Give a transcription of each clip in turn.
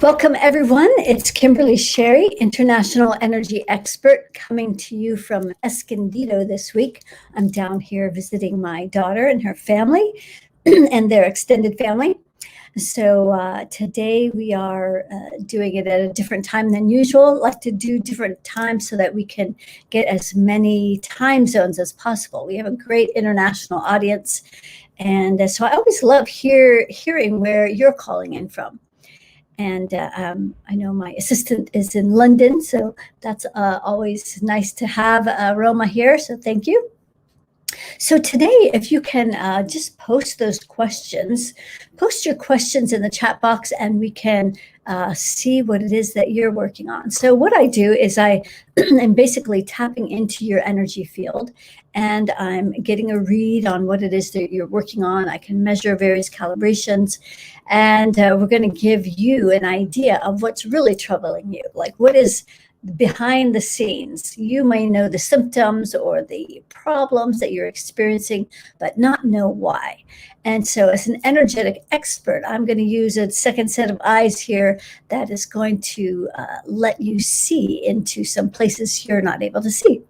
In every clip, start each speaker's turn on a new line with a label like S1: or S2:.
S1: Welcome, everyone. It's Kimberly Sherry, international energy expert, coming to you from Escondido this week. I'm down here visiting my daughter and her family and their extended family. So today we are doing it at a different time than usual. I like to do different times so that we can get as many time zones as possible. We have a great international audience, and so I always love hearing where you're calling in from. And I know my assistant is in London, so that's always nice to have Roma here, so thank you. So today, if you can just post those questions, post your questions in the chat box, and we can see what it is that you're working on. So what I do is I am basically tapping into your energy field, and I'm getting a read on what it is that you're working on. I can measure various calibrations, and we're going to give you an idea of what's really troubling you, like what is behind the scenes. You may know the symptoms or the problems that you're experiencing, but not know why. And so as an energetic expert, I'm going to use a second set of eyes here that is going to let you see into some places you're not able to see.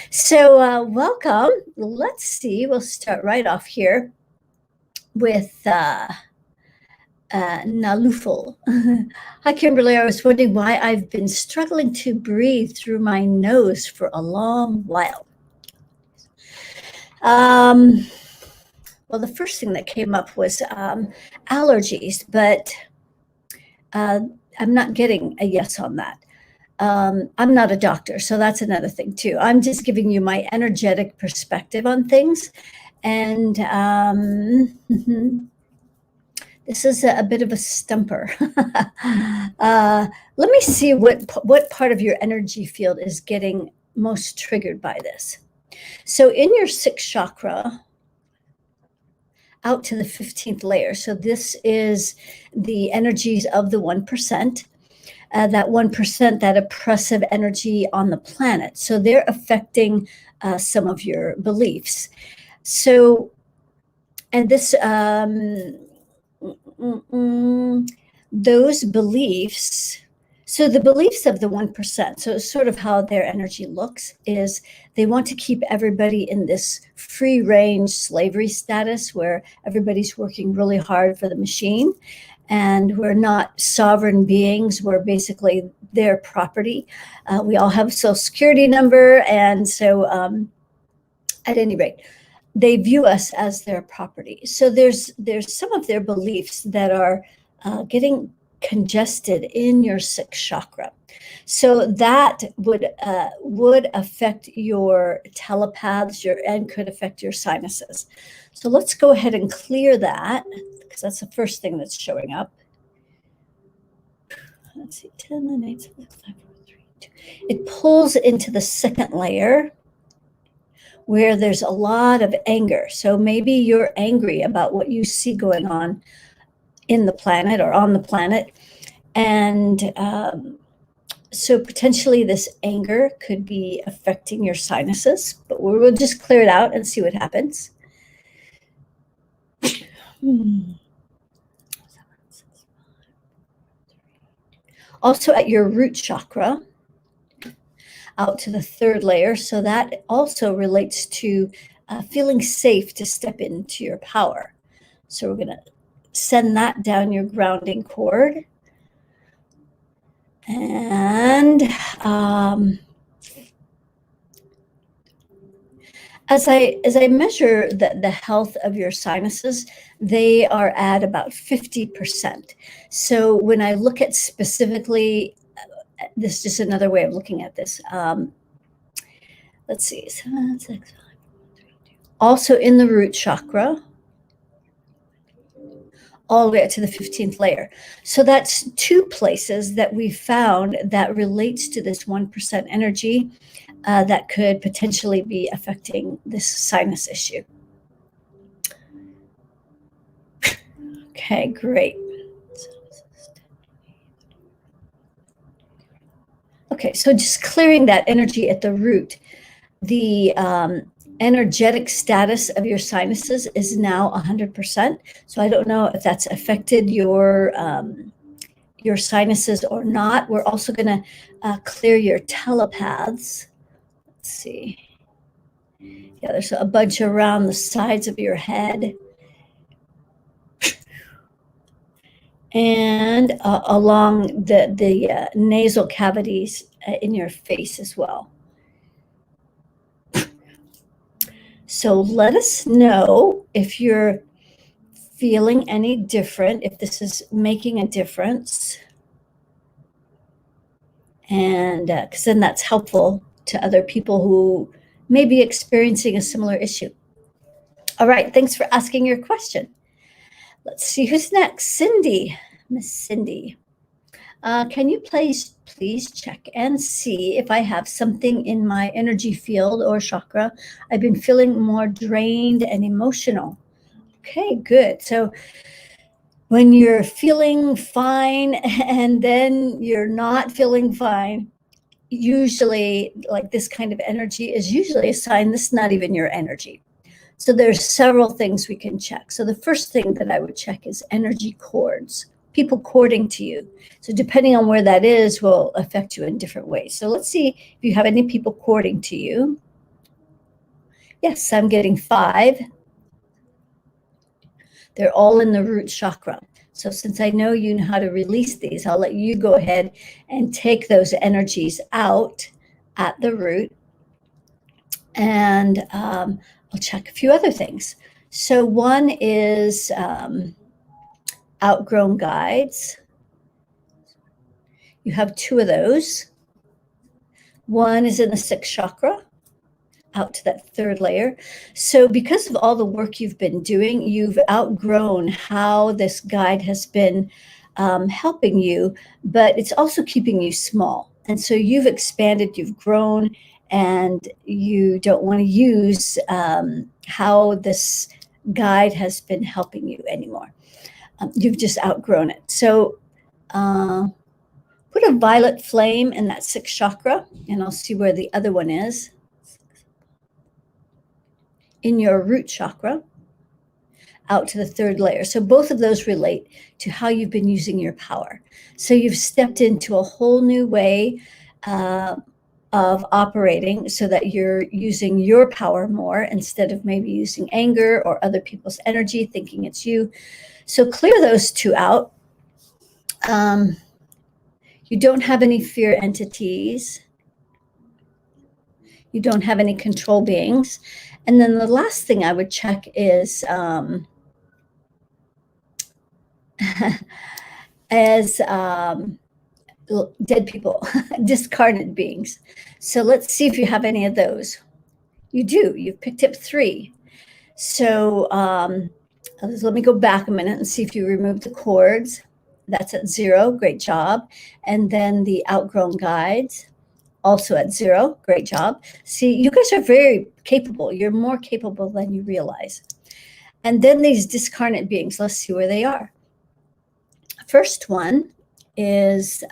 S1: So welcome. Let's see. We'll start right off here with Nalufal. Hi, Kimberly. I was wondering why I've been struggling to breathe through my nose for a long while. Well, the first thing that came up was allergies, but I'm not getting a yes on that. I'm not a doctor, so that's another thing too. I'm just giving you my energetic perspective on things. And this is a bit of a stumper. Let me see what part of your energy field is getting most triggered by this. So in your sixth chakra, out to the 15th layer. So this is the energies of the 1%, that 1%, that oppressive energy on the planet. So they're affecting some of your beliefs. So, and this, those beliefs, so the beliefs of the 1%, so sort of how their energy looks is they want to keep everybody in this free range slavery status where everybody's working really hard for the machine, and we're not sovereign beings. We're basically their property. We all have a social security number, and so at any rate, they view us as their property. So there's some of their beliefs that are getting congested in your sixth chakra. So that would affect your telepaths, and could affect your sinuses. So let's go ahead and clear that, because that's the first thing that's showing up. Let's see, 10, 9, 8, 7, 5, 4, 3, 2. It pulls into the second layer, where there's a lot of anger. So maybe you're angry about what you see going on in the planet or on the planet. And so potentially this anger could be affecting your sinuses, but we'll just clear it out and see what happens. Also at your root chakra, out to the third layer. So that also relates to feeling safe to step into your power. So we're going to send that down your grounding cord. And as I measure the health of your sinuses, they are at about 50%. So when I look at specifically, this is just another way of looking at this. Let's see. 7, 6, 5, 4, 3, 2. Also in the root chakra, all the way up to the 15th layer. So that's two places that we found that relates to this 1% energy that could potentially be affecting this sinus issue. Okay, great. Okay, so just clearing that energy at the root, the energetic status of your sinuses is now 100%. So I don't know if that's affected your your sinuses or not. We're also going to clear your telepaths. Let's see. Yeah, there's a bunch around the sides of your head. And along the nasal cavities in your face as well. So let us know if you're feeling any different, if this is making a difference. And because then that's helpful to other people who may be experiencing a similar issue. All right, thanks for asking your question. Let's see who's next. Cindy, Miss Cindy. Can you please check and see if I have something in my energy field or chakra? I've been feeling more drained and emotional. Okay, good. So when you're feeling fine and then you're not feeling fine, usually like this kind of energy is usually a sign this is not even your energy. So there's several things we can check. So the first thing that I would check is energy cords, people cording to you. So depending on where that is will affect you in different ways. So let's see if you have any people cording to you. Yes, I'm getting 5. They're all in the root chakra. So since I know you know how to release these, I'll let you go ahead and take those energies out at the root. And I'll check a few other things. So one is outgrown guides. You have 2 of those. One is in the 6th chakra, out to that 3rd layer. So because of all the work you've been doing, you've outgrown how this guide has been helping you, but it's also keeping you small. And so you've expanded, you've grown, and you don't want to use how this guide has been helping you anymore. You've just outgrown it. So put a violet flame in that 6th chakra, and I'll see where the other one is. In your root chakra, out to the 3rd layer. So both of those relate to how you've been using your power. So you've stepped into a whole new way of operating so that you're using your power more instead of maybe using anger or other people's energy, thinking it's you. So clear those 2 out. You don't have any fear entities. You don't have any control beings. And then the last thing I would check is as dead people, discarnate beings. So let's see if you have any of those. You do. You've picked up 3. So let me go back a minute and see if you remove the cords. That's at 0. Great job. And then the outgrown guides, also at 0. Great job. See, you guys are very capable. You're more capable than you realize. And then these discarnate beings, let's see where they are. First one is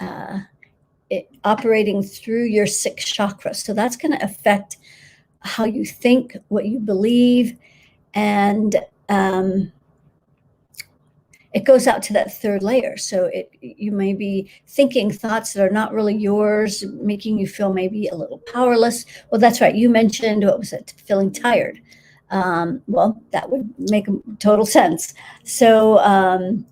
S1: operating through your 6th chakra. So that's going to affect how you think, what you believe, and it goes out to that 3rd layer. So you may be thinking thoughts that are not really yours, making you feel maybe a little powerless. Well, that's right. You mentioned, what was it? Feeling tired. Well, that would make total sense. So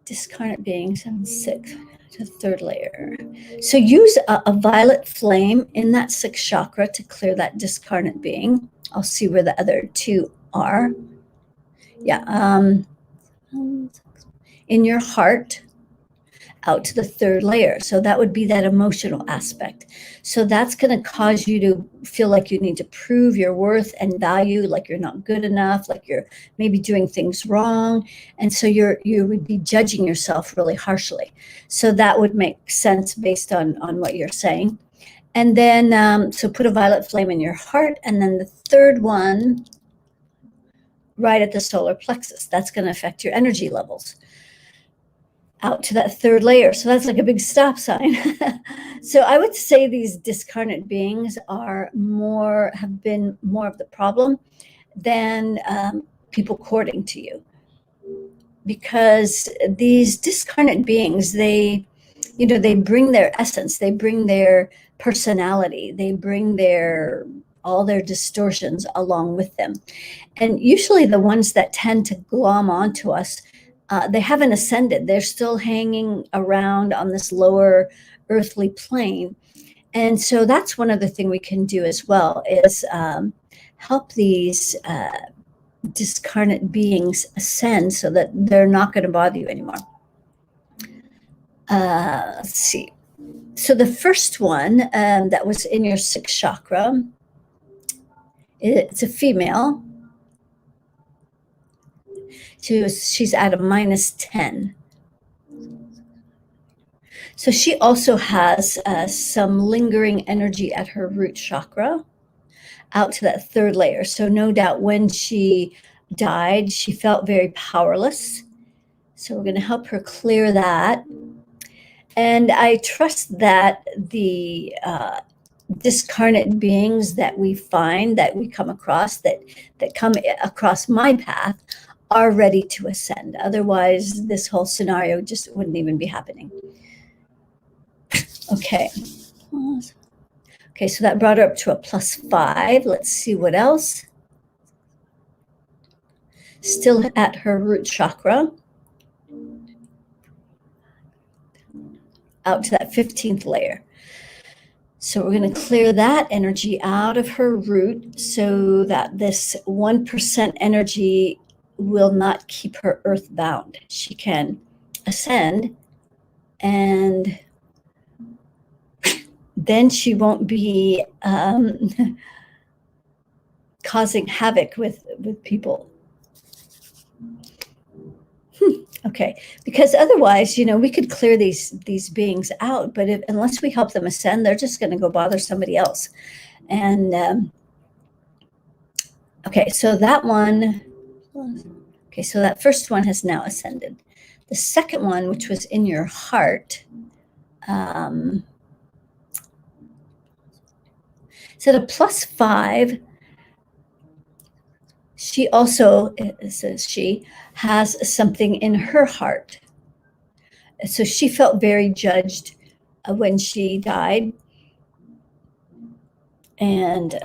S1: discarnate beings on 6th to 3rd layer. So use a violet flame in that 6th chakra to clear that discarnate being. I'll see where the other 2 are. Yeah. In your heart, out to the 3rd layer. So that would be that emotional aspect. So that's going to cause you to feel like you need to prove your worth and value, like you're not good enough, like you're maybe doing things wrong. And so you would be judging yourself really harshly. So that would make sense based on what you're saying. And then, so put a violet flame in your heart. And then the 3rd one, right at the solar plexus, that's going to affect your energy levels. Out to that 3rd layer. So that's like a big stop sign. So I would say these discarnate beings have been more of the problem than people courting to you. because these discarnate beings, they bring their essence, they bring their personality, they bring all their distortions along with them. And usually the ones that tend to glom onto us, they haven't ascended. They're still hanging around on this lower earthly plane. And so that's one other thing we can do as well, is help these discarnate beings ascend so that they're not going to bother you anymore. Let's see. So the first one that was in your sixth chakra, it's a female. She's at a -10. So she also has some lingering energy at her root chakra out to that third layer. So no doubt when she died, she felt very powerless. So we're going to help her clear that. And I trust that the discarnate beings that we find, that we come across, that come across my path, are ready to ascend. Otherwise, this whole scenario just wouldn't even be happening. Okay. Okay, so that brought her up to a +5. Let's see what else. Still at her root chakra. Out to that 15th layer. So we're going to clear that energy out of her root so that this 1% energy will not keep her earthbound. She can ascend, and then she won't be causing havoc with people. Okay, because otherwise, we could clear these beings out, but unless we help them ascend, they're just going to go bother somebody else. And okay, so that one, okay, so that first one has now ascended. The second one, which was in your heart, so the +5, she also, it says she has something in her heart. So she felt very judged when she died. And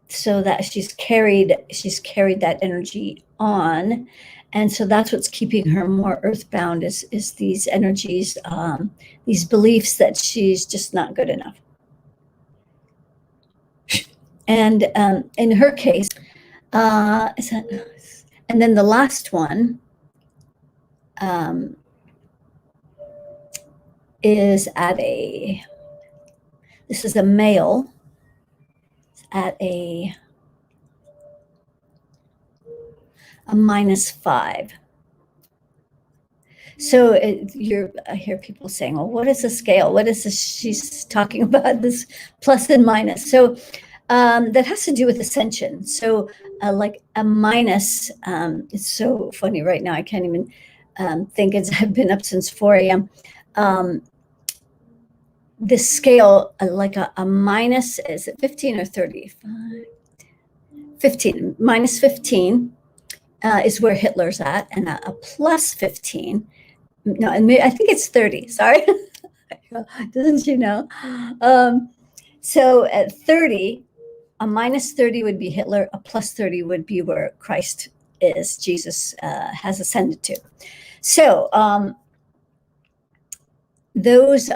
S1: so that she's carried that energy on. And so that's what's keeping her more earthbound is these energies, these beliefs that she's just not good enough. And in her case, and then the last one is at this is a male, at a -5. So I hear people saying, well, what is a scale? What is this? She's talking about this plus and minus. So that has to do with ascension. So like a minus, it's so funny right now. I can't even think. I've been up since 4 a.m. This scale, like a minus, is it 15 or 30? 15. -15 is where Hitler's at, and a +15. No, I think it's 30. Sorry. Doesn't she know? So at 30, a -30 would be Hitler, a +30 would be where Christ is, Jesus has ascended to. So those,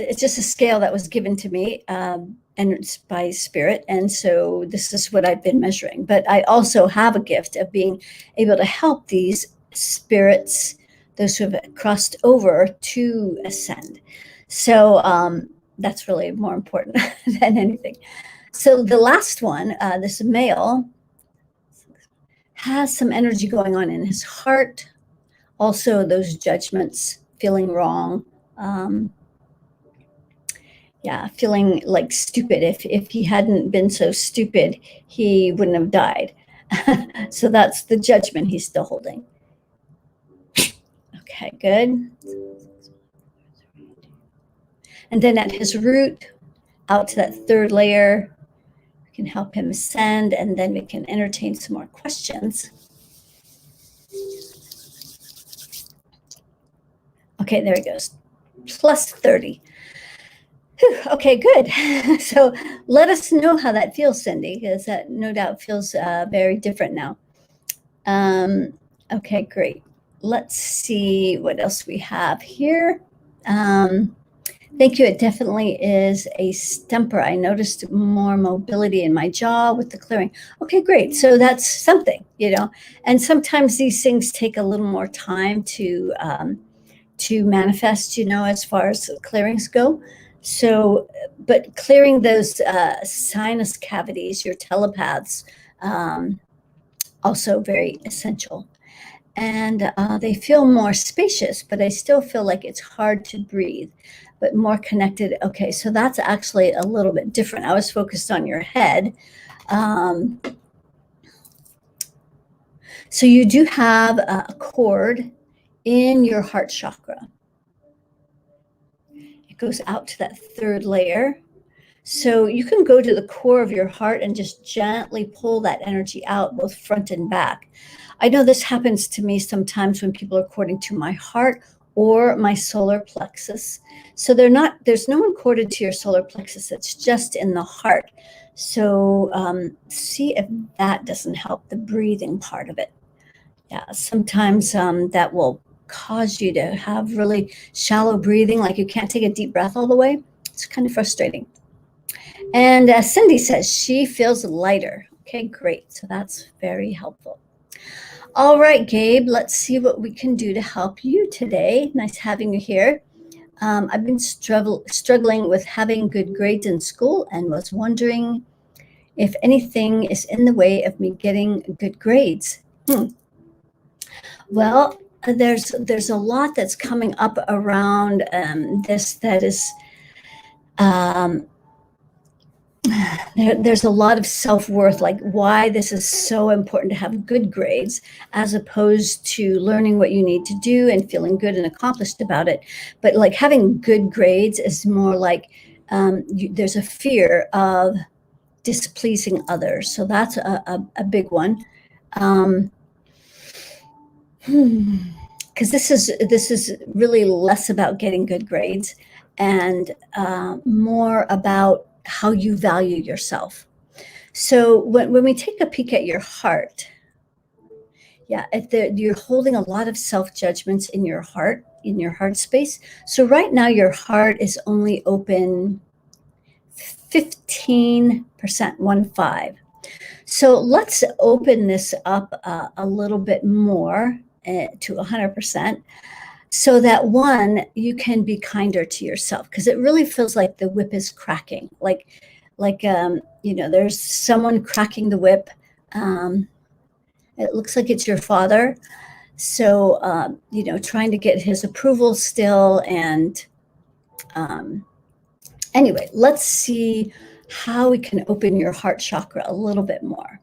S1: it's just a scale that was given to me, and it's by spirit. And so this is what I've been measuring. But I also have a gift of being able to help these spirits, those who have crossed over, to ascend. So that's really more important than anything. So the last one, this male, has some energy going on in his heart. Also those judgments, feeling wrong. Feeling like stupid. If he hadn't been so stupid, he wouldn't have died. So that's the judgment he's still holding. Okay, good. And then at his root, out to that third layer, we can help him ascend, and then we can entertain some more questions. Okay, there it goes. Plus 30. Whew, okay, good. So let us know how that feels, Cindy, because that no doubt feels very different now. Okay, great. Let's see what else we have here. Thank you. It definitely is a stumper. I noticed more mobility in my jaw with the clearing. Okay, great. So that's something, and sometimes these things take a little more time to manifest, as far as clearings go. So, but clearing those sinus cavities, your telepaths, also very essential. And they feel more spacious, but I still feel like it's hard to breathe, but more connected. Okay, so that's actually a little bit different. I was focused on your head. So you do have a cord in your heart chakra. It goes out to that third layer. So you can go to the core of your heart and just gently pull that energy out, both front and back. I know this happens to me sometimes when people are cording to my heart or my solar plexus. So there's no one corded to your solar plexus. It's just in the heart. So see if that doesn't help the breathing part of it. Yeah, sometimes that will cause you to have really shallow breathing, like you can't take a deep breath all the way. It's kind of frustrating. And Cindy says she feels lighter. Okay, great. So that's very helpful. All right, Gabe, let's see what we can do to help you today. Nice having you here. I've been struggling with having good grades in school and was wondering if anything is in the way of me getting good grades. Well, there's a lot that's coming up around this that is there's a lot of self-worth, like why this is so important to have good grades as opposed to learning what you need to do and feeling good and accomplished about it. But like having good grades is more like there's a fear of displeasing others. So that's a big one. Because this is really less about getting good grades and more about how you value yourself. So when we take a peek at your heart, you're holding a lot of self-judgments in your heart space. So right now your heart is only open 15%, 15. So let's open this up a little bit more to 100%. So that one, you can be kinder to yourself, because it really feels like the whip is cracking. Like there's someone cracking the whip. It looks like it's your father. So trying to get his approval still. And anyway, let's see how we can open your heart chakra a little bit more.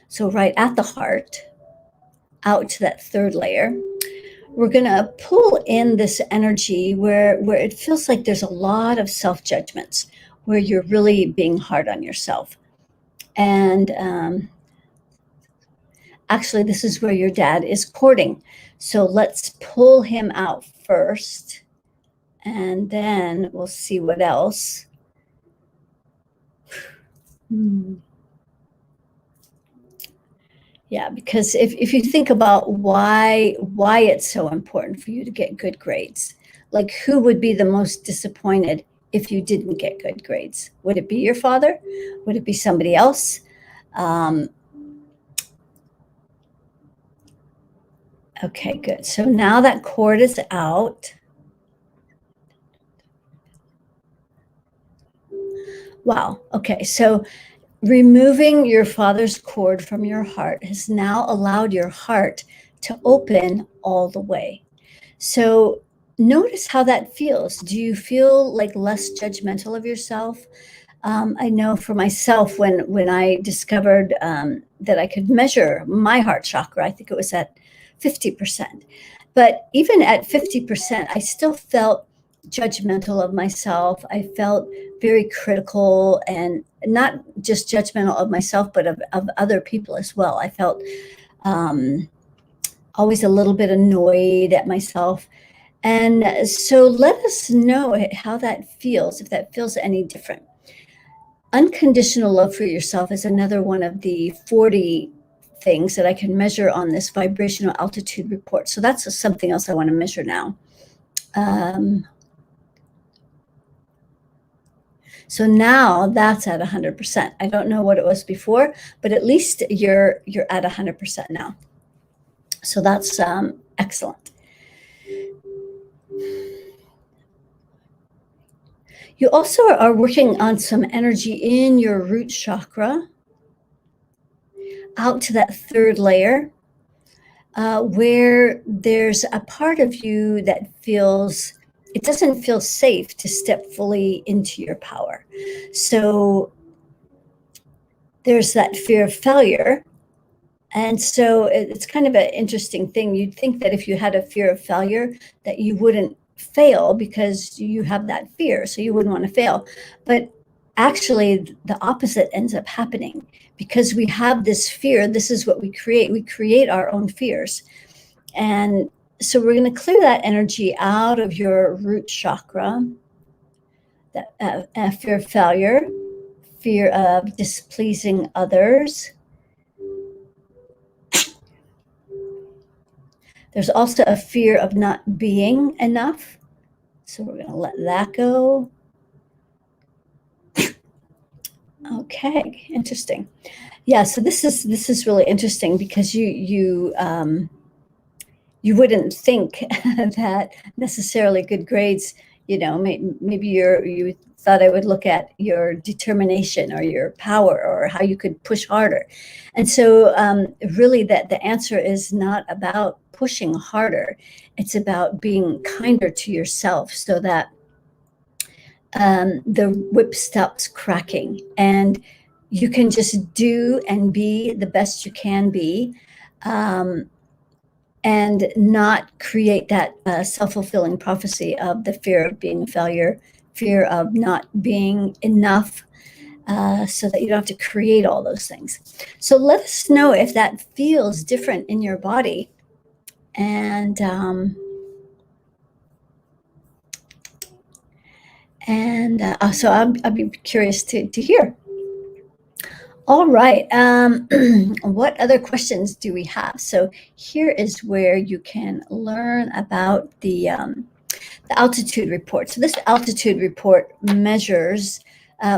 S1: So right at the heart, out to that third layer, we're going to pull in this energy where it feels like there's a lot of self-judgments, where you're really being hard on yourself. And actually, this is where your dad is courting. So let's pull him out first, and then we'll see what else. Yeah, because if you think about why it's so important for you to get good grades, like who would be the most disappointed if you didn't get good grades? Would it be your father? Would it be somebody else? Okay, good. So now that cord is out. Wow. Okay, so removing your father's cord from your heart has now allowed your heart to open all the way. So notice how that feels. Do you feel like less judgmental of yourself? I know for myself, when I discovered that I could measure my heart chakra, I think it was at 50%. But even at 50%, I still felt judgmental of myself. I felt very critical, and not just judgmental of myself, but of other people as well. I felt always a little bit annoyed at myself. And so let us know how that feels, if that feels any different. Unconditional love for yourself is another one of the 40 things that I can measure on this vibrational altitude report. So that's something else I want to measure now. So now that's at 100%. I don't know what it was before, but at least you're at 100% now. So that's excellent. You also are working on some energy in your root chakra out to that third layer, where there's a part of you that feels, it doesn't feel safe to step fully into your power. So there's that fear of failure. And so it's kind of an interesting thing. You'd think that if you had a fear of failure, that you wouldn't fail because you have that fear, so you wouldn't want to fail. But actually, the opposite ends up happening because we have this fear. This is what we create. We create our own fears. And so we're going to clear that energy out of your root chakra, that fear of failure, fear of displeasing others. There's also a fear of not being enough. So we're going to let that go. Okay, interesting. Yeah, so this is really interesting because you wouldn't think that necessarily good grades, maybe you thought I would look at your determination or your power or how you could push harder. And so really that the answer is not about pushing harder. It's about being kinder to yourself so that the whip stops cracking and you can just do and be the best you can be, and not create that self-fulfilling prophecy of the fear of being a failure, fear of not being enough, so that you don't have to create all those things. So let us know if that feels different in your body. And so I'll be curious to hear. All right. What other questions do we have? So here is where you can learn about the altitude report. So this altitude report measures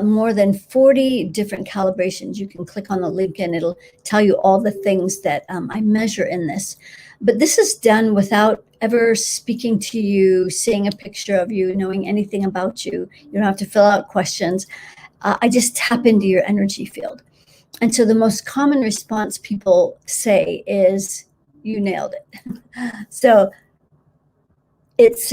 S1: more than 40 different calibrations. You can click on the link and it'll tell you all the things that I measure in this. But this is done without ever speaking to you, seeing a picture of you, knowing anything about you. You don't have to fill out questions. I just tap into your energy field. And so the most common response people say is, "You nailed it." So it's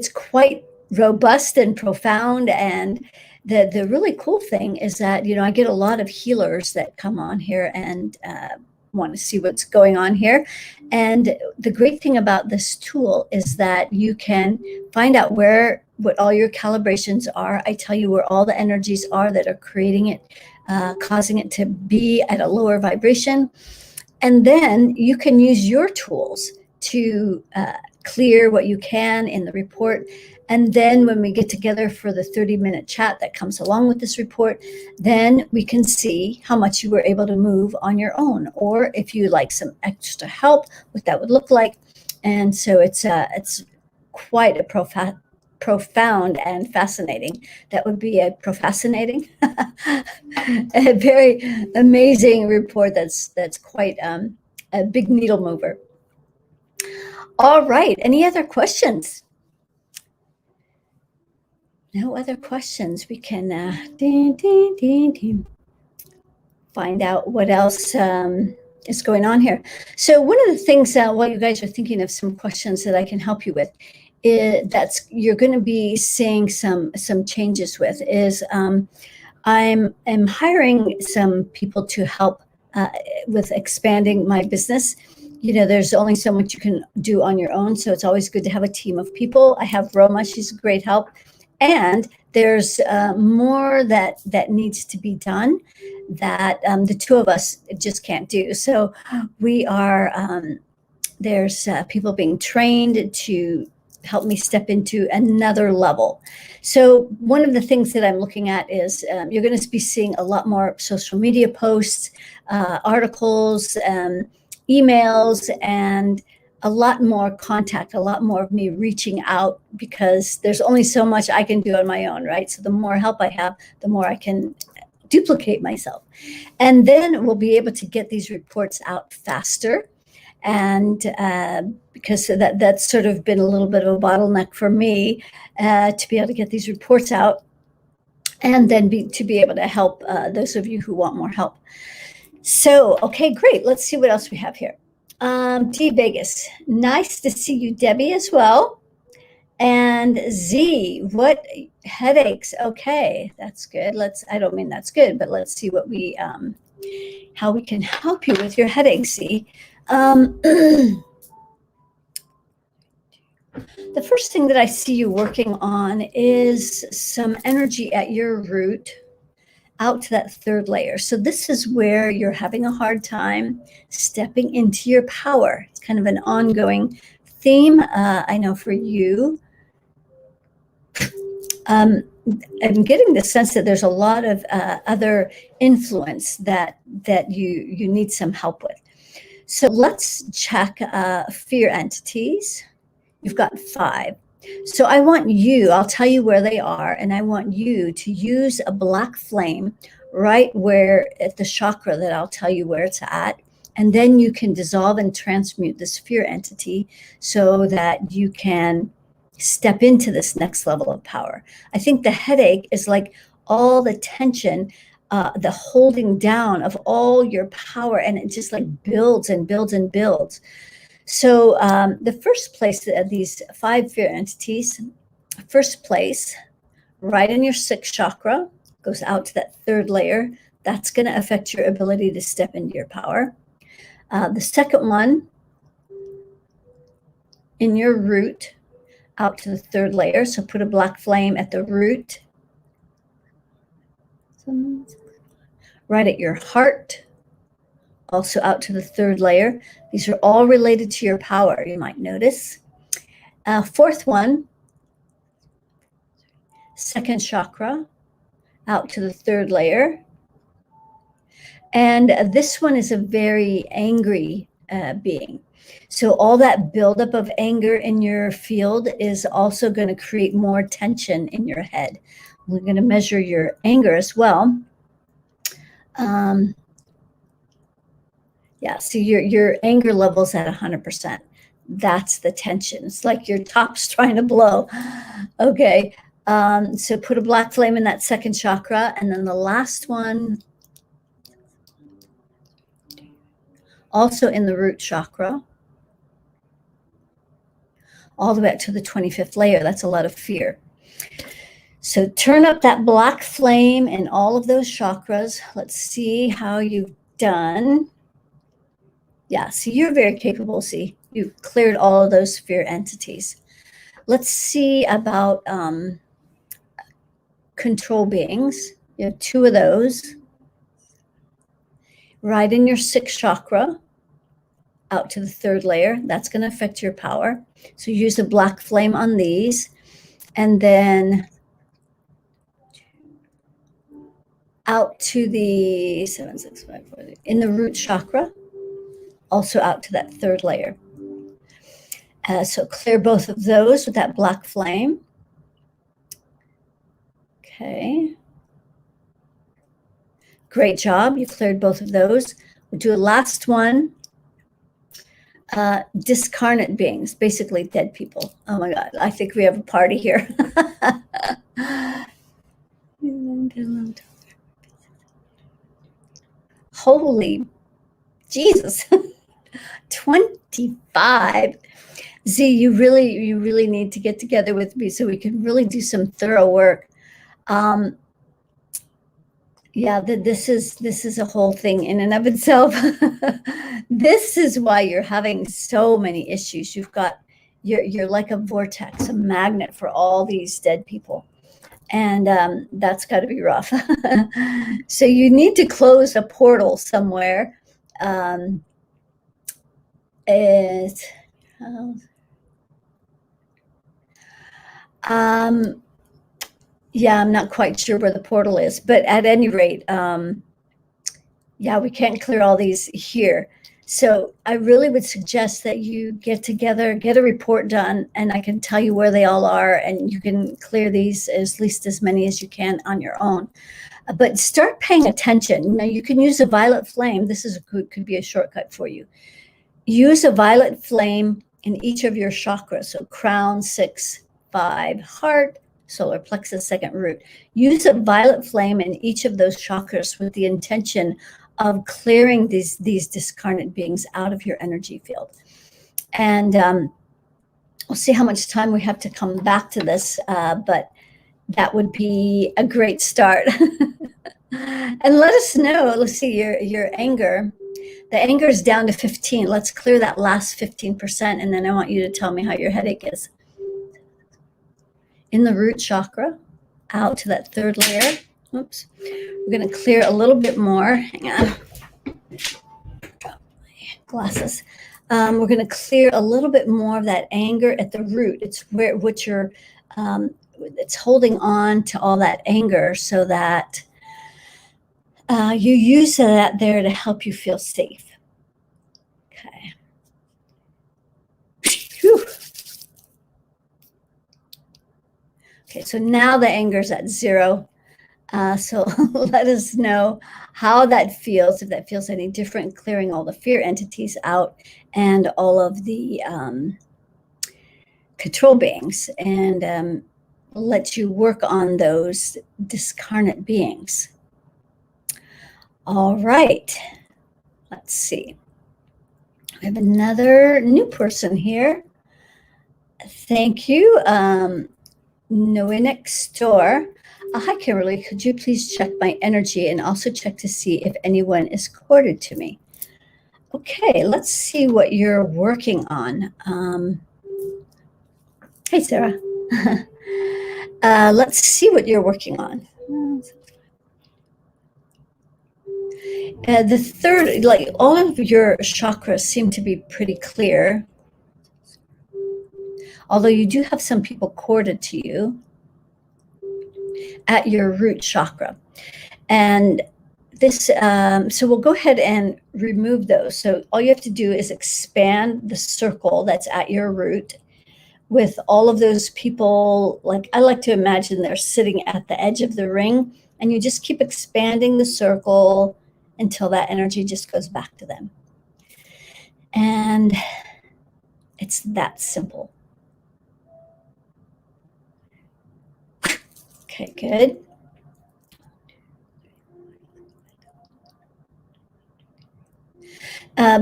S1: quite robust and profound. And the really cool thing is that, I get a lot of healers that come on here and want to see what's going on here. And the great thing about this tool is that you can find out what all your calibrations are. I tell you where all the energies are that are creating it, causing it to be at a lower vibration. And then you can use your tools to clear what you can in the report. And then when we get together for the 30-minute chat that comes along with this report, then we can see how much you were able to move on your own, or if you like some extra help, what that would look like. And so it's quite a profound and fascinating. That would be a profascinating, a very amazing report. That's quite a big needle mover. All right. Any other questions? No other questions. We can find out what else is going on here. So one of the things while you guys are thinking of some questions that I can help you with, that's you're going to be seeing some changes with is I'm hiring some people to help with expanding my business. There's only so much you can do on your own, so it's always good to have a team of people. I have Roma; she's a great help, and there's more that needs to be done that the two of us just can't do. So we are There's people being trained to help me step into another level. So one of the things that I'm looking at is you're going to be seeing a lot more social media posts, articles, emails, and a lot more contact, a lot more of me reaching out, because there's only so much I can do on my own, right? So the more help I have, the more I can duplicate myself. And then we'll be able to get these reports out faster. And because that's sort of been a little bit of a bottleneck for me, to be able to get these reports out, and then to be able to help those of you who want more help. So, okay, great. Let's see what else we have here. D Vegas, nice to see you, Debbie, as well. And Z, what headaches? Okay, that's good. I don't mean that's good, but let's see what how we can help you with your headaches, Z. The first thing that I see you working on is some energy at your root out to that third layer. So this is where you're having a hard time stepping into your power. It's kind of an ongoing theme, I know, for you. I'm getting the sense that there's a lot of other influence that you need some help with. So let's check fear entities. You've got 5. So I want you, I'll tell you where they are, and I want you to use a black flame right where at the chakra that I'll tell you where it's at. And then you can dissolve and transmute this fear entity so that you can step into this next level of power. I think the headache is like all the tension, the holding down of all your power, and it just like builds and builds and builds. So the first place, these 5 fear entities, first place, right in your 6th chakra, goes out to that 3rd layer. That's going to affect your ability to step into your power. The second one, in your root, out to the 3rd layer. So put a black flame at the root. Right at your heart, also out to the 3rd layer. These are all related to your power, you might notice. 4th one, 2nd chakra, out to the 3rd layer. And this one is a very angry being. So all that buildup of anger in your field is also going to create more tension in your head. We're going to measure your anger as well. Yeah, so your anger level's at 100%. That's the tension. It's like your top's trying to blow. Okay, so put a black flame in that 2nd chakra. And then the last one, also in the root chakra, all the way up to the 25th layer. That's a lot of fear. So turn up that black flame in all of those chakras. Let's see how you've done. Yeah, see, you're very capable. See, you've cleared all of those fear entities. Let's see about control beings. You have 2 of those. Right in your 6th chakra, out to the 3rd layer. That's going to affect your power. So use a black flame on these. And then out to the 7, 6, 5, 4, in the root chakra, also out to that 3rd layer. So clear both of those with that black flame. Okay. Great job. You cleared both of those. We'll do a last one. Discarnate beings, basically dead people. Oh my God, I think we have a party here. Holy Jesus. 25. Z, you really need to get together with me so we can really do some thorough work. Yeah, this is a whole thing in and of itself. This is why you're having so many issues. You're like a vortex, a magnet for all these dead people. And that's got to be rough. So you need to close a portal somewhere. is, yeah, I'm not quite sure where the portal is, but at any rate, yeah, we can't clear all these here. So I really would suggest that you get together, get a report done, and I can tell you where they all are, and you can clear these at least as many as you can on your own. But start paying attention. Now, you can use a violet flame. This is could be a shortcut for you. Use a violet flame in each of your chakras. So crown, 6, 5, heart, solar plexus, second root. Use a violet flame in each of those chakras with the intention of clearing these discarnate beings out of your energy field. And we'll see how much time we have to come back to this, but that would be a great start. And let us know. Let's see, your anger. The anger is down to 15. Let's clear that last 15%, and then I want you to tell me how your headache is. In the root chakra, out to that third layer. Oops. We're going to clear a little bit more. Hang on. Drop my glasses. We're going to clear a little bit more of that anger at the root. It's where what you're, it's holding on to all that anger so that you use that there to help you feel safe. Okay. Whew. Okay, so now the anger's at 0. So let us know how that feels, if that feels any different, clearing all the fear entities out and all of the control beings, and let you work on those discarnate beings. All right, let's see. We have another new person here. Thank you, Noe Store. Hi, Kimberly. Could you please check my energy and also check to see if anyone is corded to me? Okay, let's see what you're working on. Hey, Sarah. Let's see what you're working on. The third, like all of your chakras seem to be pretty clear. Although you do have some people corded to you at your root chakra. And this, so we'll go ahead and remove those. So all you have to do is expand the circle that's at your root with all of those people. Like I like to imagine they're sitting at the edge of the ring, and you just keep expanding the circle until that energy just goes back to them. And it's that simple. Okay, good.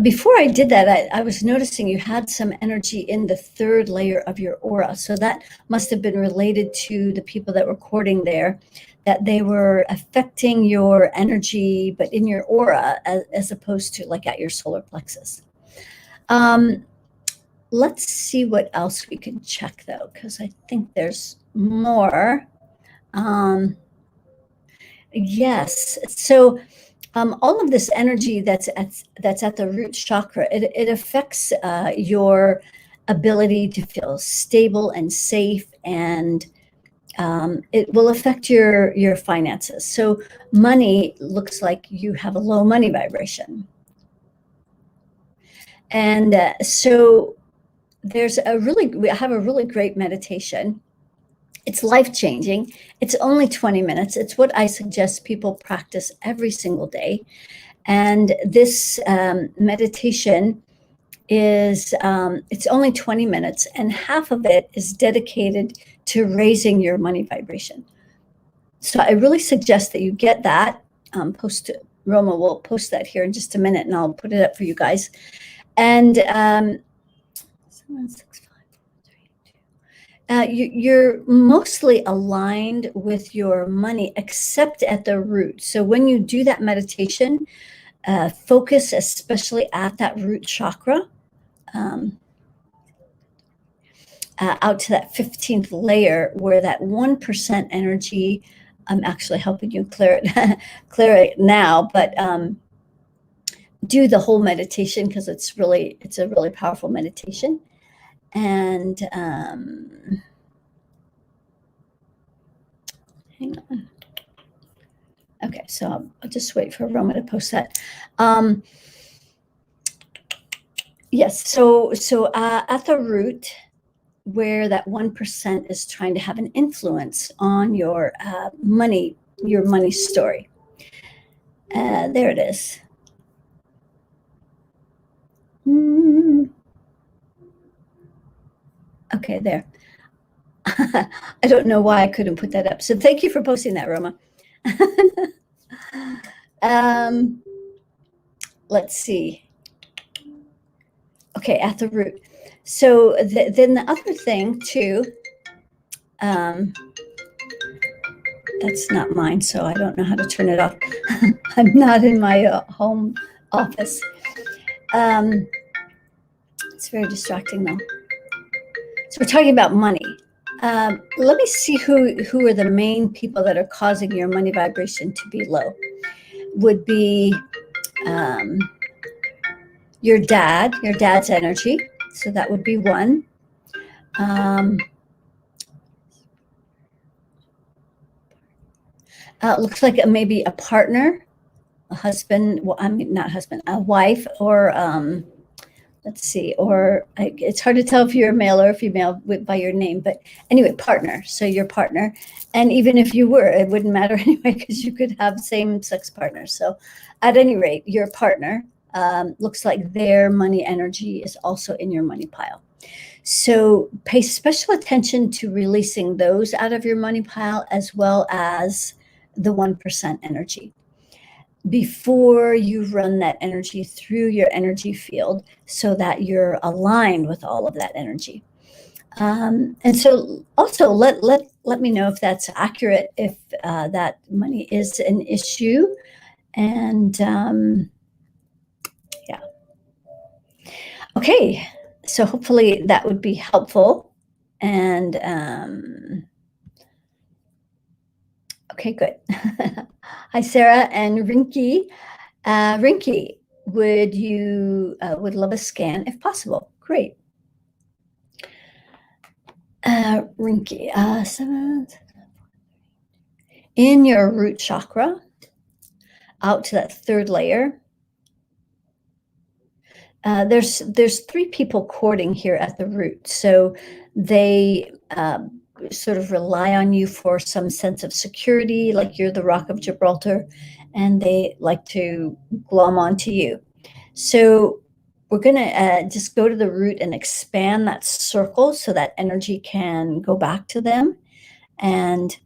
S1: Before I did that, I was noticing you had some energy in the third layer of your aura. So that must have been related to the people that were courting there, that they were affecting your energy, but in your aura, as opposed to like at your solar plexus. Let's see what else we can check though, because I think there's more. Yes. So all of this energy that's at the root chakra, it affects your ability to feel stable and safe, and it will affect your finances. So money looks like you have a low money vibration. And so we have a really great meditation. It's life-changing. It's only 20 minutes. It's what I suggest people practice every single day. And this meditation is, it's only 20 minutes, and half of it is dedicated to raising your money vibration. So I really suggest that you get that. Roma will post that here in just a minute, and I'll put it up for you guys. And 765. You're mostly aligned with your money, except at the root. So when you do that meditation, focus especially at that root chakra, out to that 15th layer, where that 1% energy, I'm actually helping you clear it now, but do the whole meditation because it's a really powerful meditation. And hang on. Okay, so I'll just wait for Roma to post that. Yes, so at the root, where that 1% is trying to have an influence on your money story. There it is. Okay, there. I don't know why I couldn't put that up. So thank you for posting that, Roma. Let's see. Okay, at the root. So then the other thing too, that's not mine, so I don't know how to turn it off. I'm not in my home office. It's very distracting though. So we're talking about money. Let me see who are the main people that are causing your money vibration to be low. Would be your dad's energy. So that would be one. Looks like maybe a partner, a husband. Well, I mean, not husband, a wife, or let's see, or it's hard to tell if you're a male or a female by your name, but anyway, partner. So your partner, and even if you were, it wouldn't matter anyway because you could have same-sex partners. So, at any rate, your partner looks like their money energy is also in your money pile. So pay special attention to releasing those out of your money pile as well as the 1% energy before you run that energy through your energy field so that you're aligned with all of that energy. And so also let me know if that's accurate, if that money is an issue. And yeah. Okay, so hopefully that would be helpful. And okay, good. Hi, Sarah and Rinky. Rinky, would you would love a scan if possible? Great. Rinky, in your root chakra, out to that third layer. There's three people courting here at the root, so they sort of rely on you for some sense of security, like you're the Rock of Gibraltar, and they like to glom onto you. So we're going to just go to the root and expand that circle so that energy can go back to them. And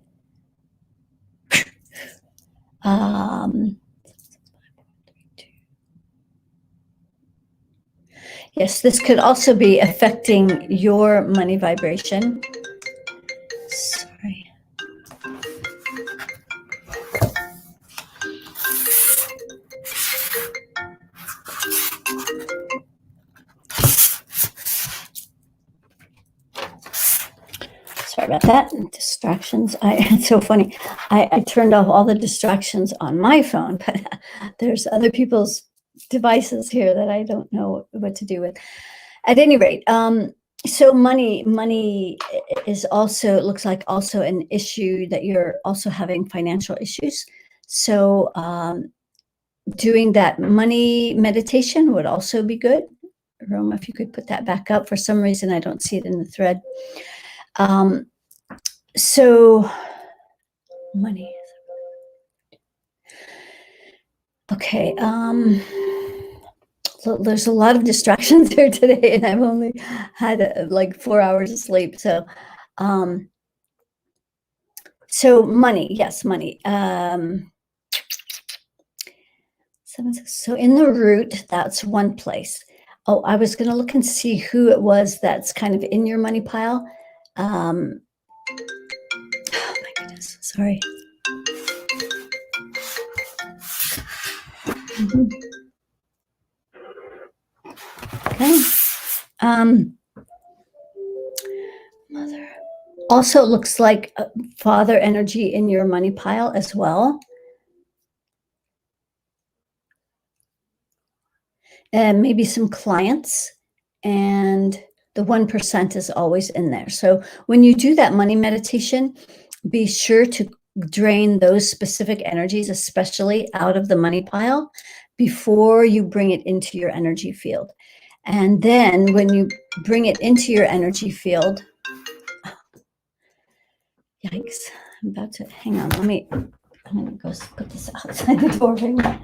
S1: yes, this could also be affecting your money vibration. Sorry. Sorry about that. Distractions. It's so funny. I turned off all the distractions on my phone, but there's other people's devices here that I don't know what to do with. At any rate, so money is also, it looks like also an issue that you're also having financial issues. So doing that money meditation would also be good. Roma, if you could put that back up. For some reason, I don't see it in the thread. So money. Okay. So there's a lot of distractions here today, and I've only had like 4 hours of sleep. So, so money, yes, money. So in the root, that's one place. Oh, I was going to look and see who it was that's kind of in your money pile. Oh my goodness, sorry. Okay. Mother. Also looks like father energy in your money pile as well. and maybe some clients, and the 1% is always in there. So when you do that money meditation, be sure to drain those specific energies, especially out of the money pile, before you bring it into your energy field. And then when you bring it into your energy field, yikes, I'm about to, hang on, I'm gonna go put this outside the door right now.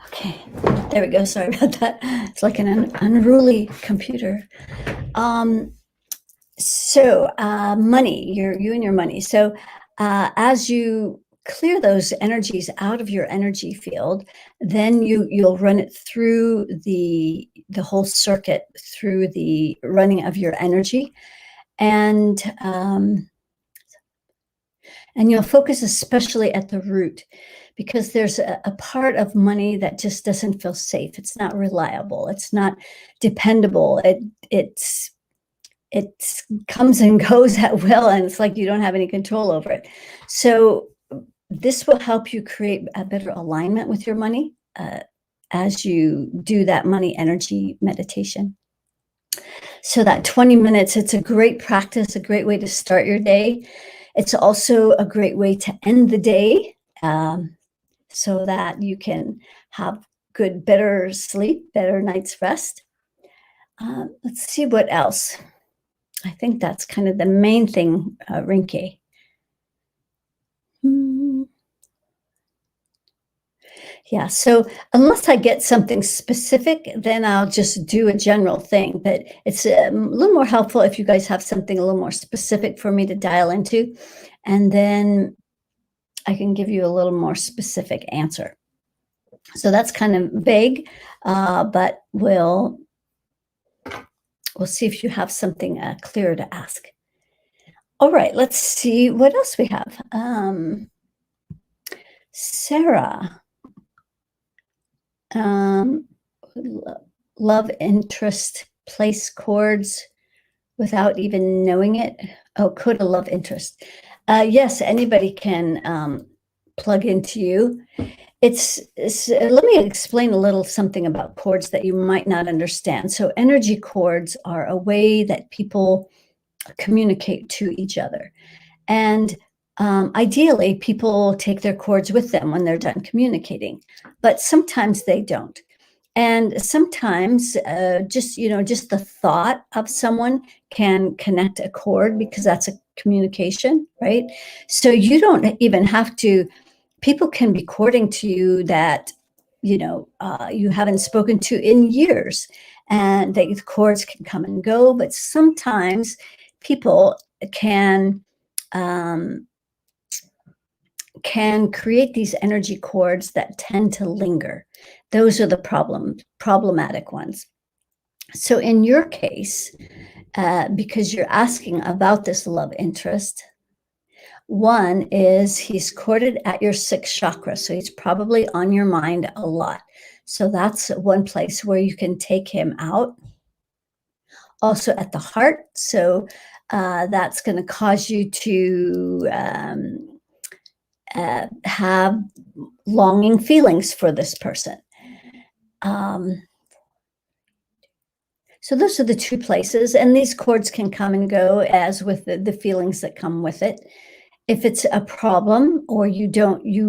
S1: Okay, there we go. Sorry about that. It's like an unruly computer. So money, you and your money. So as you clear those energies out of your energy field, then you'll run it through the whole circuit, through the running of your energy, and you'll focus especially at the root, because there's a part of money that just doesn't feel safe. It's not reliable. It's not dependable. It comes and goes at will, and it's like you don't have any control over it. So this will help you create a better alignment with your money as you do that money energy meditation. So that 20 minutes, it's a great practice, a great way to start your day. It's also a great way to end the day, so that you can have better sleep, better night's rest. Let's see what else. I think that's kind of the main thing, Rinke. Yeah, so unless I get something specific, then I'll just do a general thing. But it's a little more helpful if you guys have something a little more specific for me to dial into, and then I can give you a little more specific answer. So that's kind of vague, but we'll see if you have something clear to ask. All right, let's see what else we have. Sarah. Love interest place chords without even knowing it. Oh, could a love interest? Yes, anybody can plug into you. Let me explain a little something about chords that you might not understand. So energy chords are a way that people communicate to each other. And ideally, people take their chords with them when they're done communicating, but sometimes they don't. And sometimes just the thought of someone can connect a chord, because that's a communication, right? So you don't even have to, people can be courting to you that, you haven't spoken to in years, and the chords can come and go, but sometimes people can create these energy chords that tend to linger. Those are the problematic ones. So in your case, because you're asking about this love interest, one is he's courted at your 6th chakra, so he's probably on your mind a lot. So that's one place where you can take him out. Also at the heart, so that's going to cause you to have longing feelings for this person. So those are the two places, and these chords can come and go as with the feelings that come with it. If it's a problem, or you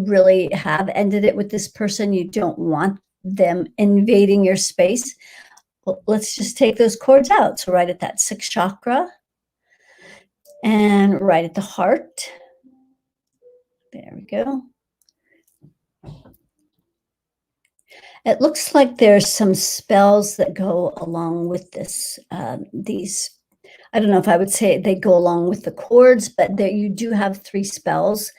S1: really have ended it with this person, you don't want them invading your space, well, let's just take those chords out. So right at that 6th chakra, and right at the heart. There we go. It looks like there's some spells that go along with this. These, I don't know if I would say they go along with the chords, but there you do have 3 spells.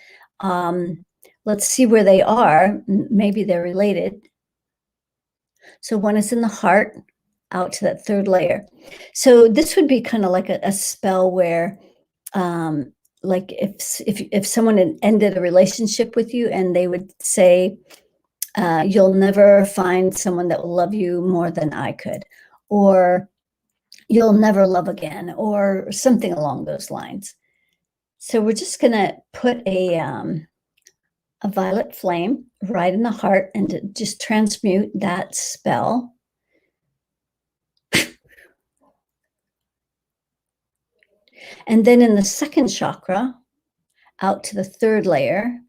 S1: Let's see where they are. Maybe they're related. So one is in the heart, out to that 3rd layer. So this would be kind of like a spell where, like if someone had ended a relationship with you, and they would say, you'll never find someone that will love you more than I could, or you'll never love again, or something along those lines. So we're just going to put a violet flame right in the heart and to just transmute that spell. And then in the second chakra, out to the third layer,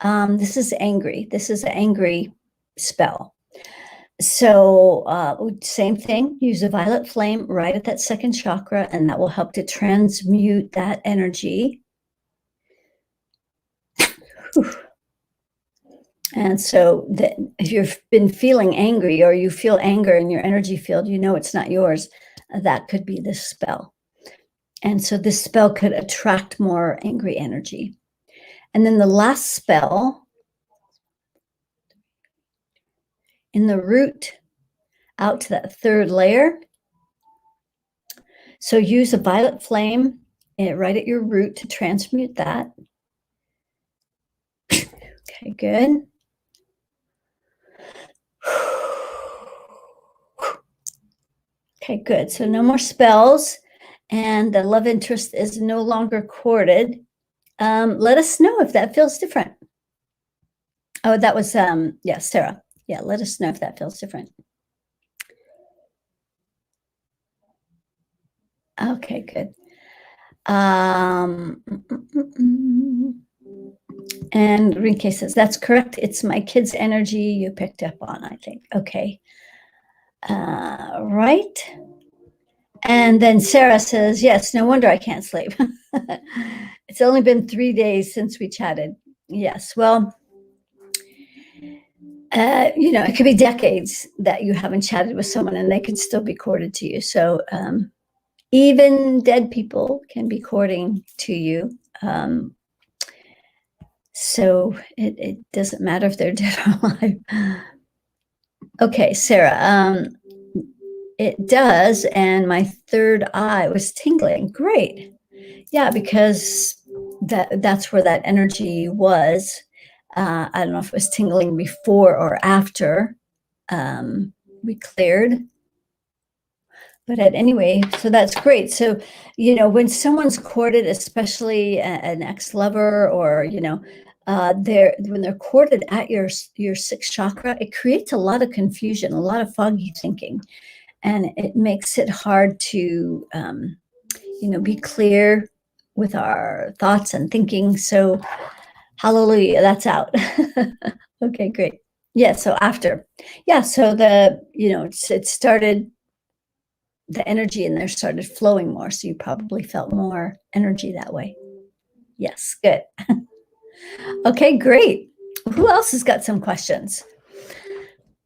S1: this is angry. This is an angry spell. So same thing, use a violet flame right at that second chakra, and that will help to transmute that energy. And so if you've been feeling angry or you feel anger in your energy field, you know it's not yours, that could be this spell. And so this spell could attract more angry energy. And then the last spell, in the root, out to that third layer. So use a violet flame right at your root to transmute that. Okay, good. Okay, good. So no more spells, and the love interest is no longer courted. Let us know if that feels different. Oh, that was, yeah, Sarah. Yeah, let us know if that feels different. Okay, good. And Rinke says, that's correct. It's my kid's energy you picked up on, I think. Okay. Right. And then Sarah says, yes, no wonder I can't sleep. It's only been 3 days since we chatted. Yes, well, it could be decades that you haven't chatted with someone and they could still be courted to you. So even dead people can be courting to you. So it doesn't matter if they're dead or alive. Okay, Sarah, it does. And my third eye was tingling. Great. Yeah, because that's where that energy was. I don't know if it was tingling before or after we cleared. But anyway, so that's great. So, when someone's courted, especially an ex-lover or, when they're courted at your sixth chakra, it creates a lot of confusion, a lot of foggy thinking. And it makes it hard to, be clear with our thoughts and thinking. So hallelujah, that's out. Okay, great. Yeah, so after. Yeah, so it started, the energy in there started flowing more. So you probably felt more energy that way. Yes, good. Okay, great. Who else has got some questions?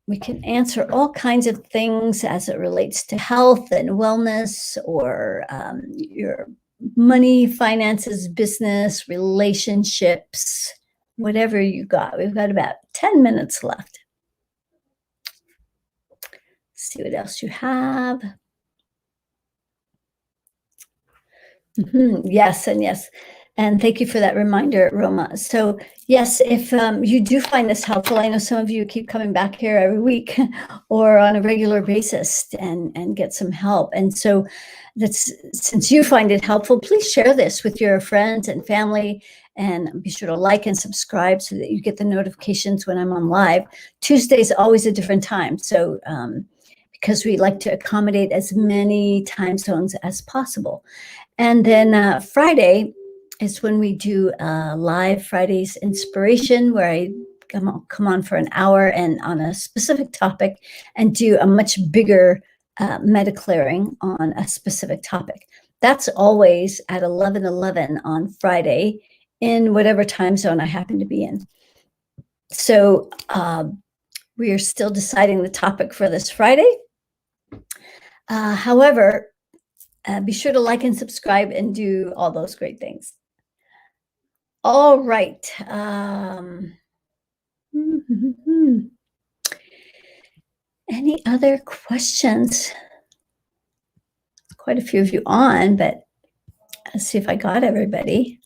S1: We can answer all kinds of things as it relates to health and wellness or your money, finances, business, relationships, whatever you got. We've got about 10 minutes left. See what else you have. Yes, and yes. And thank you for that reminder, Roma. So yes, if you do find this helpful, I know some of you keep coming back here every week or on a regular basis and get some help. And so since you find it helpful, please share this with your friends and family, and be sure to like and subscribe so that you get the notifications when I'm on live. Tuesday is always a different time. So because we like to accommodate as many time zones as possible. And then Friday is when we do live Fridays inspiration, where I come on for an hour and on a specific topic and do a much bigger meta clearing on a specific topic. That's always at 11:11 on Friday in whatever time zone I happen to be in. So we are still deciding the topic for this Friday. However, be sure to like and subscribe and do all those great things. All right. Any other questions? Quite a few of you on, but let's see if I got everybody.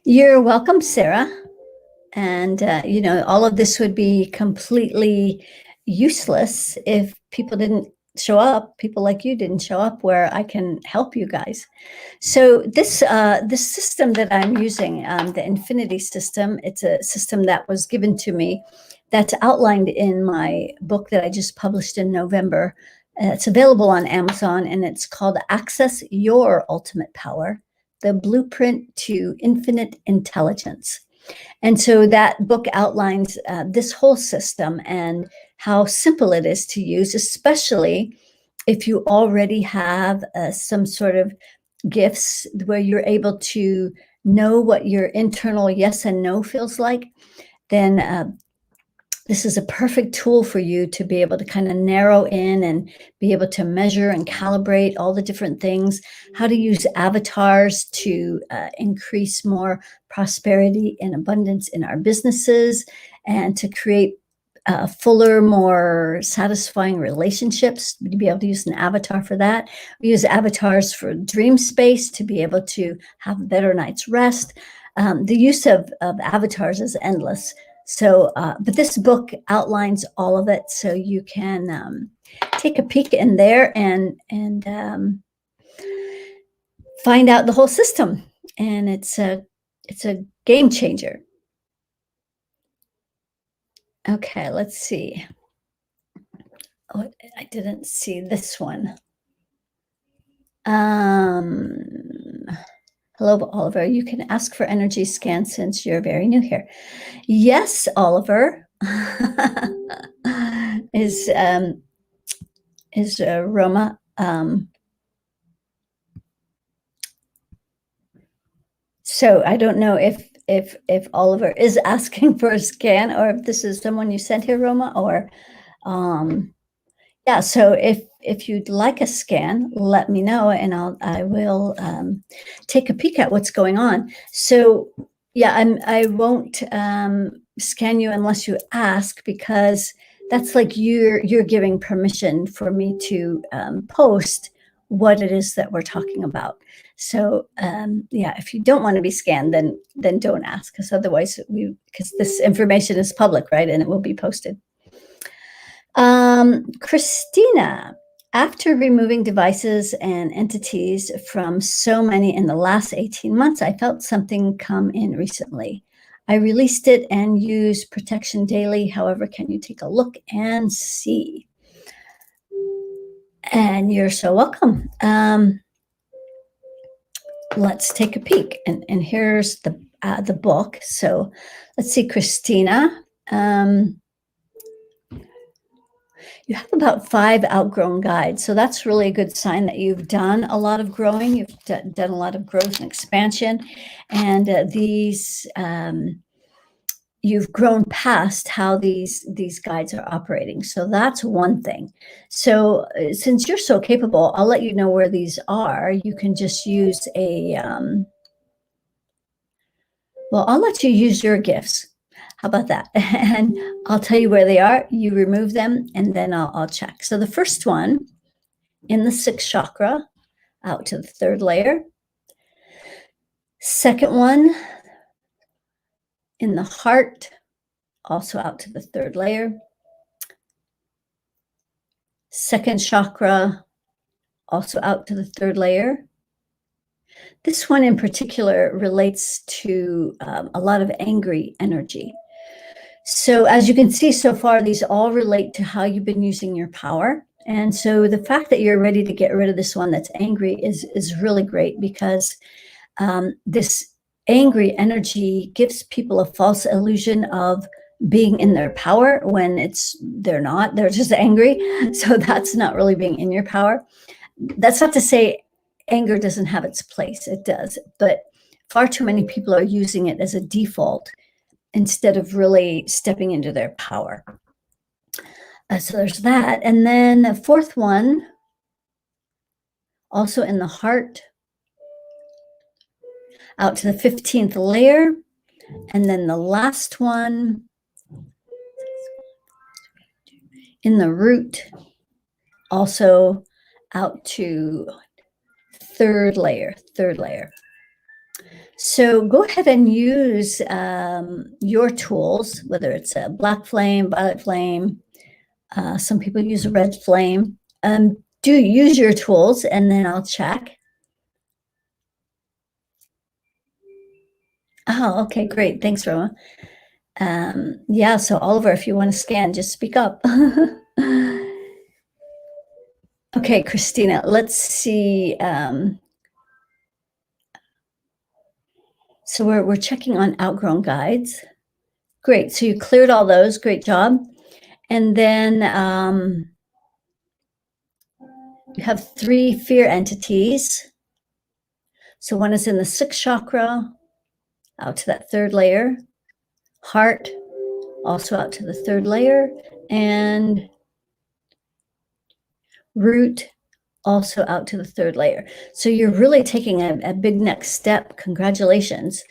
S1: You're welcome, Sarah. And, all of this would be completely useless if people didn't show up, people like you didn't show up where I can help you guys. So this system that I'm using, the Infinity system, it's a system that was given to me that's outlined in my book that I just published in November. It's available on Amazon, and it's called Access Your Ultimate Power, the Blueprint to Infinite Intelligence. And so that book outlines this whole system and how simple it is to use, especially if you already have some sort of gifts where you're able to know what your internal yes and no feels like. Then this is a perfect tool for you to be able to kind of narrow in and be able to measure and calibrate all the different things, how to use avatars to increase more prosperity and abundance in our businesses, and to create fuller, more satisfying relationships, to be able to use an avatar for that. We use avatars for dream space to be able to have a better night's rest. The use of avatars is endless. So, but this book outlines all of it, so you can take a peek in there and find out the whole system. And it's a game changer. Okay, let's see. Oh, I didn't see this one. Hello, Oliver. You can ask for energy scan since you're very new here. Yes, Oliver. is Roma. So I don't know if Oliver is asking for a scan, or if this is someone you sent here, Roma, or yeah. So if you'd like a scan, let me know, and I will take a peek at what's going on. So yeah, I won't scan you unless you ask, because that's like you're giving permission for me to post what it is that we're talking about. So yeah, if you don't want to be scanned, then don't ask, because otherwise because this information is public, right, and it will be posted. Christina, after removing devices and entities from so many in the last 18 months, I felt something come in recently. I released it and use protection daily. However, can you take a look and see? And you're so welcome. Let's take a peek. And here's the book. So let's see, Christina. You have about 5 outgrown guides. So that's really a good sign that you've done a lot of growing. You've done a lot of growth and expansion. And these, you've grown past how these guides are operating. So that's one thing. So since you're so capable, I'll let you know where these are. You can just use well, I'll let you use your gifts. How about that? And I'll tell you where they are. You remove them, and then I'll check. So the first one in the 6th chakra, out to the 3rd layer. Second one in the heart, also out to the 3rd layer. Second chakra, also out to the 3rd layer. This one in particular relates to a lot of angry energy. So as you can see so far, these all relate to how you've been using your power. And so the fact that you're ready to get rid of this one that's angry is really great, because this angry energy gives people a false illusion of being in their power when they're not. They're just angry. So that's not really being in your power. That's not to say anger doesn't have its place. It does. But far too many people are using it as a default instead of really stepping into their power. So there's that. And then the 4th one, also in the heart, out to the 15th layer. And then the last one in the root, also out to 3rd layer. So go ahead and use your tools, whether it's a black flame, violet flame. Some people use a red flame. Do use your tools, and then I'll check. Oh, okay, great. Thanks, Roma. Yeah, so Oliver, if you want to scan, just speak up. Okay, Christina, let's see. So we're checking on outgrown guides. Great. So you cleared all those. Great job. And then you have 3 fear entities. So one is in the 6th chakra, out to that 3rd layer. Heart, also out to the 3rd layer. And root, also out to the 3rd layer. So you're really taking a big next step, congratulations,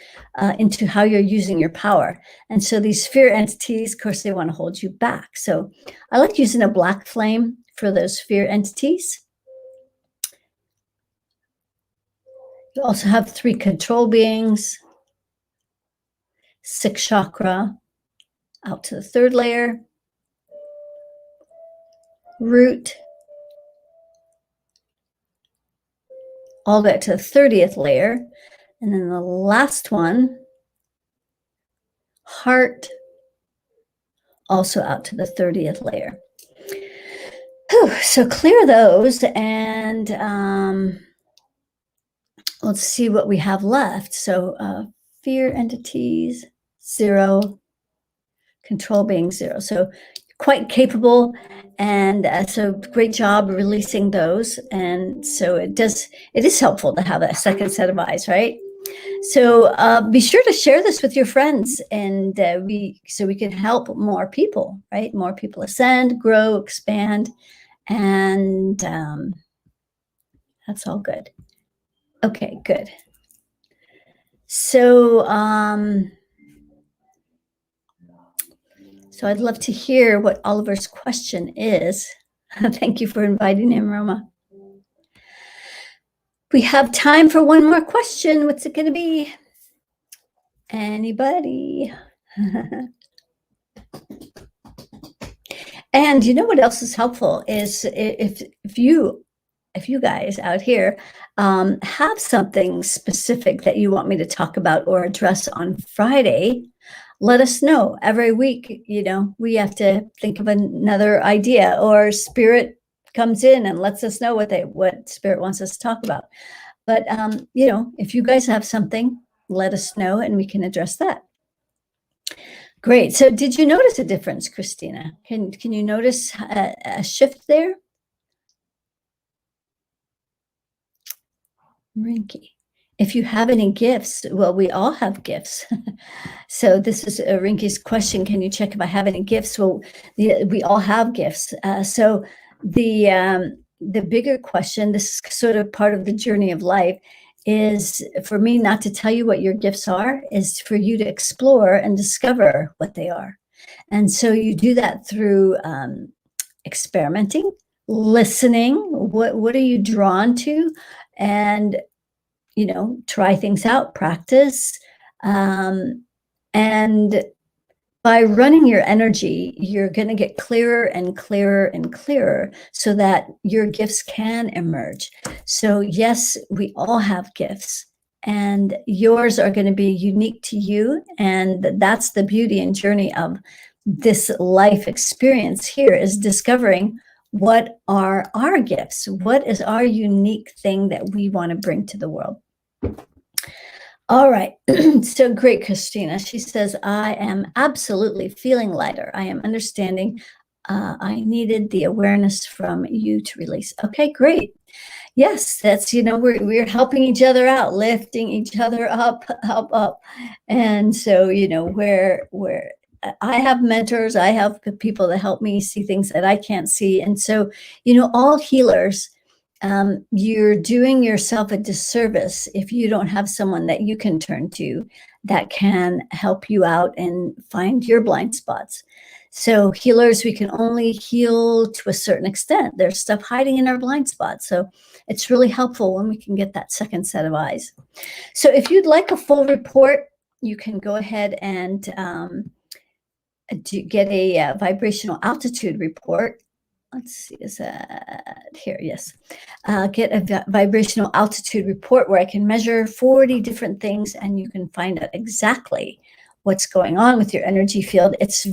S1: into how you're using your power. And so these fear entities, of course, they want to hold you back. So I like using a black flame for those fear entities. You also have 3 control beings, 6th chakra, out to the 3rd layer, root, all the way to the 30th layer. And then the last one, heart, also out to the 30th layer. Whew, so clear those, and let's see what we have left. So fear entities, 0, control being 0. So quite capable, and so great job releasing those. And so it is helpful to have a second set of eyes, right? So be sure to share this with your friends, and so we can help more people, right? More people ascend, grow, expand, and that's all good. Okay, good. So so I'd love to hear what Oliver's question is. Thank you for inviting him, Roma. We have time for one more question. What's it going to be? Anybody? And you know what else is helpful is if you guys out here have something specific that you want me to talk about or address on Friday, let us know. Every week, we have to think of another idea, or Spirit comes in and lets us know what Spirit wants us to talk about. But if you guys have something, let us know and we can address that. Great. So did you notice a difference, Christina? Can you notice a shift there? Rinky. If you have any gifts, well, we all have gifts. So this is Rinky's question. Can you check if I have any gifts? Well, we all have gifts. So the bigger question, this is sort of part of the journey of life, is for me not to tell you what your gifts are, is for you to explore and discover what they are. And so you do that through experimenting, listening. What are you drawn to? And try things out, practice. And by running your energy, you're going to get clearer and clearer and clearer so that your gifts can emerge. So yes, we all have gifts, and yours are going to be unique to you. And that's the beauty and journey of this life experience here, is discovering what are our gifts? What is our unique thing that we want to bring to the world? All right. So great, Christina. She says, I am absolutely feeling lighter. I am understanding. I needed the awareness from you to release. Okay, great. Yes, that's, we're helping each other out, lifting each other up. And so, where I have mentors, I have people that help me see things that I can't see. And so, all healers, you're doing yourself a disservice if you don't have someone that you can turn to that can help you out and find your blind spots. So healers, we can only heal to a certain extent. There's stuff hiding in our blind spots. So it's really helpful when we can get that second set of eyes. So if you'd like a full report, you can go ahead and get a vibrational altitude report. Let's see, is that here? Yes. Get a vibrational altitude report where I can measure 40 different things and you can find out exactly what's going on with your energy field. It's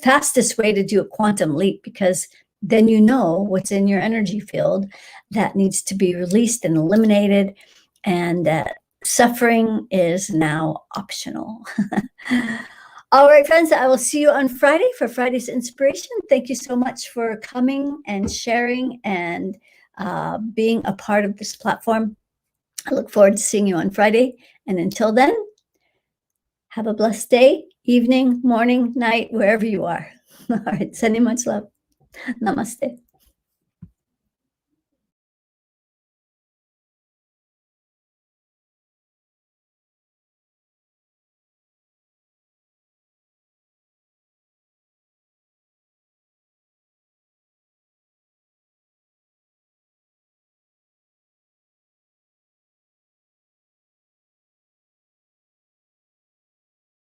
S1: fastest way to do a quantum leap, because then you know what's in your energy field that needs to be released and eliminated, and suffering is now optional. All right, friends, I will see you on Friday for Friday's inspiration. Thank you so much for coming and sharing and being a part of this platform. I look forward to seeing you on Friday. And until then, have a blessed day, evening, morning, night, wherever you are. All right, sending much love. Namaste.